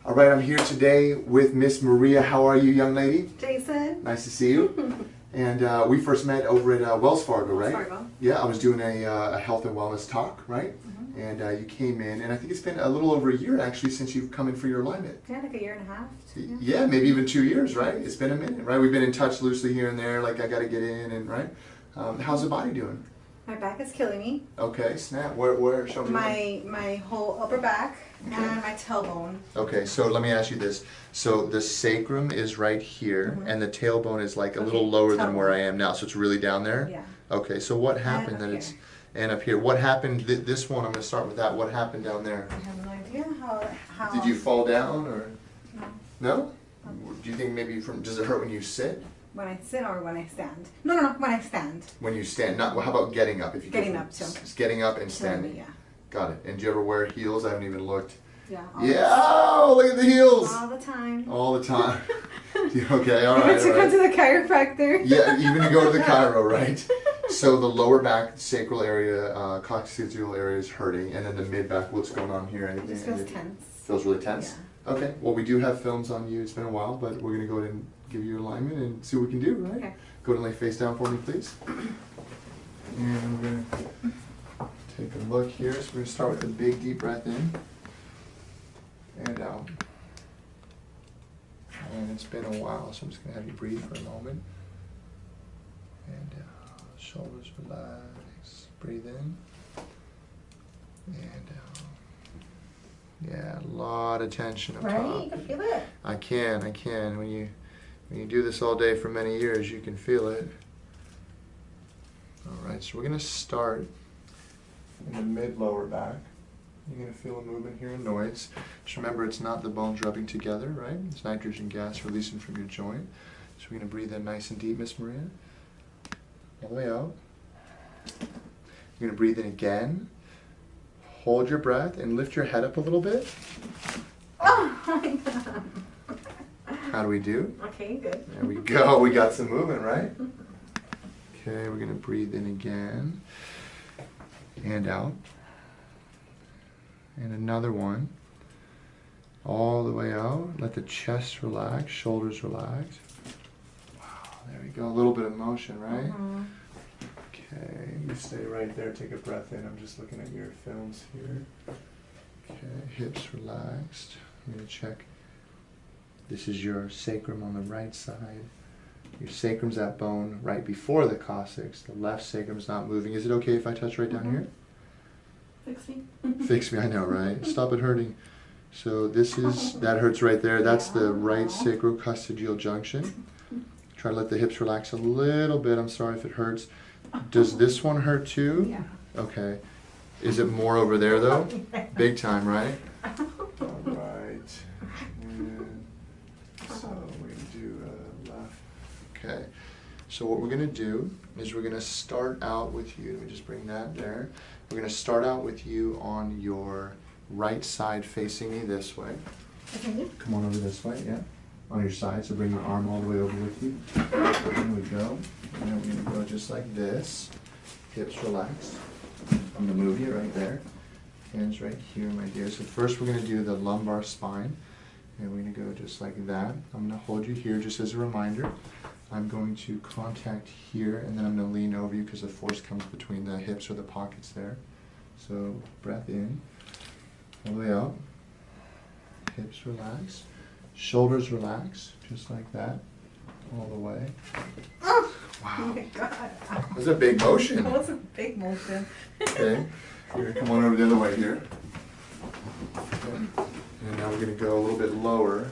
All right, I'm here today with Miss Maria. How are you, young lady? Jason. Nice to see you. And we first met over at Wells Fargo, right? Wells Fargo. Yeah, I was doing a health and wellness talk, right? And you came in, and I think it's been a little over a year actually since you've come in for your alignment. Yeah, like a year and a half. Yeah, maybe even 2 years, right? It's been a minute, right? We've been in touch loosely here and there, like I got to get in, and right? How's the body doing? My back is killing me. Okay, snap. Where? Show me. My whole upper back and my tailbone. Okay, so let me ask you this. So the sacrum is right here, and the tailbone is like a little lower than where I am now, so it's really down there? Yeah. Okay, so what happened that it's... And up here, what happened, this one, I'm going to start with that, what happened down there? I have no idea how... Did you fall down, or? No. No? Do you think maybe does it hurt when you sit? When I sit or when I stand? No, when I stand. When you stand, not, well, how about getting up? If you Getting up too. Getting up and standing. Yeah. Got it. And do you ever wear heels? I haven't even looked. Yeah. Yeah, oh, look at the heels! All the time. All the time. Okay, all right. Even to go to the chiropractor. Yeah, even to go to the chiro, right? So the lower back, sacral area, coccygeal area is hurting, and then the mid back, what's going on here? It just feels tense. Feels really tense? Yeah. Okay, well we do have films on you, it's been a while, but we're going to go ahead and give you alignment and see what we can do, right? Okay. Go ahead and lay face down for me, please. And we're going to take a look here. So we're going to start with a big deep breath in and out. And it's been a while, so I'm just going to have you breathe for a moment. And shoulders relax. Breathe in. And out. Yeah, a lot of tension up top. Right? You can feel it. I can. When you do this all day for many years, you can feel it. All right, so we're going to start in the mid-lower back. You're going to feel a movement here, a noise. Just remember, it's not the bones rubbing together, right? It's nitrogen gas releasing from your joint. So we're going to breathe in nice and deep, Miss Maria. All the way out. You're going to breathe in again. Hold your breath and lift your head up a little bit. Oh my God. How do we do? Okay, good. There we go. We got some movement, right? Okay, we're going to breathe in again. And out. And another one. All the way out. Let the chest relax, shoulders relax. Wow, there we go. A little bit of motion, right? Okay, you stay right there. Take a breath in. I'm just looking at your films here. Okay, hips relaxed. I'm going to check. This is your sacrum on the right side. Your sacrum's that bone right before the coccyx. The left sacrum's not moving. Is it okay if I touch right down here? Fix me. Fix me, I know, right? Stop it hurting. So this is, that hurts right there. That's the right sacrococcygeal junction. Try to let the hips relax a little bit. I'm sorry if it hurts. Does this one hurt too? Yeah. Okay. Is it more over there though? Big time, right? All right. And so we're going to do left. Okay. So what we're going to do is we're going to start out with you. Let me just bring that there. We're going to start out with you on your right side facing me this way. Okay. Come on over this way, yeah. On your side, so bring your arm all the way over with you. There we go. And then we're going to go just like this. Hips relaxed. I'm going to move you right there. Hands right here, my dear. So first we're going to do the lumbar spine. And we're going to go just like that. I'm going to hold you here just as a reminder. I'm going to contact here, and then I'm going to lean over you because the force comes between the hips or the pockets there. So breath in, all the way out. Hips relax. Shoulders relax, just like that, all the way. Oh, wow. Oh my God. That was a big motion. That was a big motion. Okay, you're going to come on over the other way here. Okay. And now we're going to go a little bit lower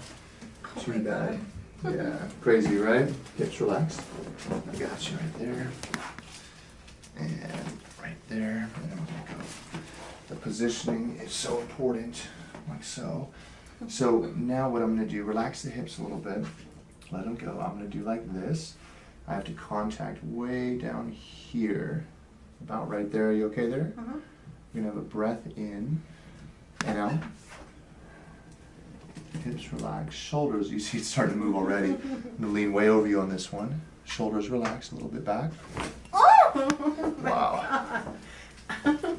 to that. Yeah, crazy, right? Hips relaxed. I got you right there. And right there. And then we're going to go. The positioning is so important, like so. So now what I'm going to do, relax the hips a little bit. Let them go. I'm going to do like this. I have to contact way down here. About right there. Are you okay there? You're going to have a breath in and out. Hips relax, shoulders, you see it's starting to move already. I'm going to lean way over you on this one. Shoulders relax, a little bit back. Oh! Wow.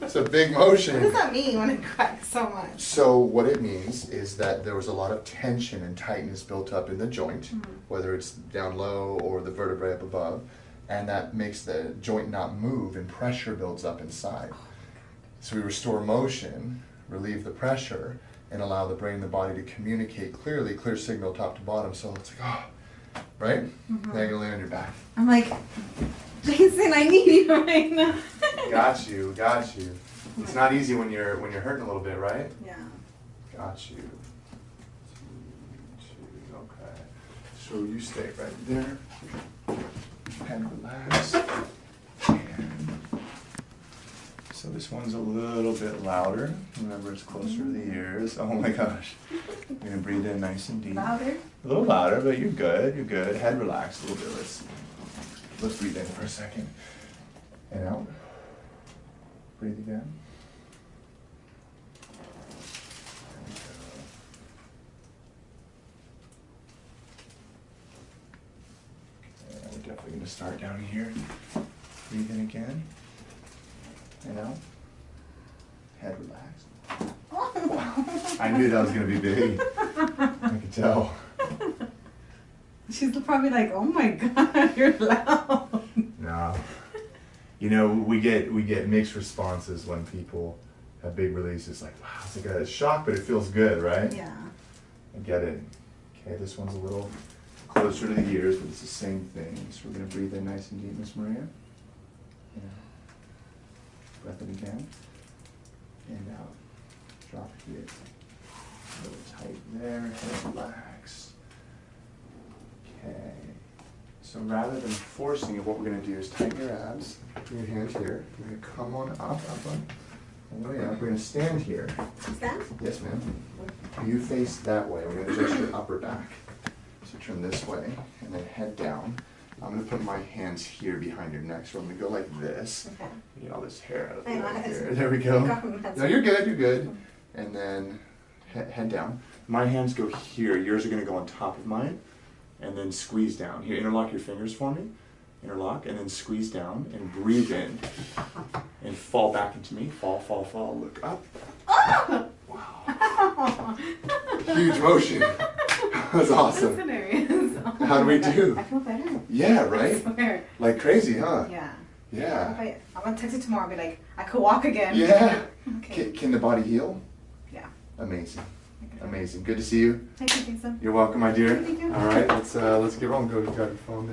It's a big motion. What does that mean when it cracks so much? So what it means is that there was a lot of tension and tightness built up in the joint, whether it's down low or the vertebrae up above, and that makes the joint not move and pressure builds up inside. So we restore motion, relieve the pressure, and allow the brain and the body to communicate clearly, clear signal top to bottom, so it's like, oh, right? Now you're gonna lay on your back. I'm like, Jason, I need you right now. Got you, got you. It's not easy when you're hurting a little bit, right? Yeah. Got you. Two, okay. So you stay right there and relax. And so this one's a little bit louder. Remember, it's closer to the ears. Oh my gosh. You're gonna breathe in nice and deep. Louder? A little louder, but you're good. You're good. Head relaxed a little bit. Let's breathe in for a second. And out. Breathe again. We're definitely going to start down here. Breathe in again. And out. Head relaxed. Wow. I knew that was going to be big. I could tell. She's probably like, oh my God, you're loud. No. You know, we get mixed responses when people have big releases. Like, wow, it's like a shock, but it feels good, right? Yeah. I get it. Okay, this one's a little closer to the ears, but it's the same thing. So we're going to breathe in nice and deep, Miss Maria. Yeah. Breath in again. And out. Drop here. A little tight there. Head relaxed. Okay. So rather than forcing it, what we're going to do is tighten your abs. Bring your hand here. You're going to come on up, all the way up. We're going to stand here. Stand? Yes, ma'am. You face that way. We're going to adjust your upper back. So turn this way, and then head down. I'm going to put my hands here behind your neck, so I'm going to go like this. Okay. Get all this hair out of the I know, way I here. just- There we go. That's No, you're good, you're good. And then head down. My hands go here. Yours are going to go on top of mine. And then squeeze down. Here, interlock your fingers for me. Interlock, and then squeeze down, and breathe in. And fall back into me. Fall, fall, fall. Look up. Oh! Wow. Huge motion. That was awesome. That's hilarious. Oh How do we my God. do? I feel better. Yeah, I right? swear. Like crazy, huh? Yeah. Yeah. I'm gonna text you tomorrow and be like, I could walk again. Yeah. Okay. Can the body heal? Yeah. Amazing. Amazing. Good to see you. Thank you, Jason. You're welcome, my dear. Thank you. All right, let's get rolling. Go grab your phone.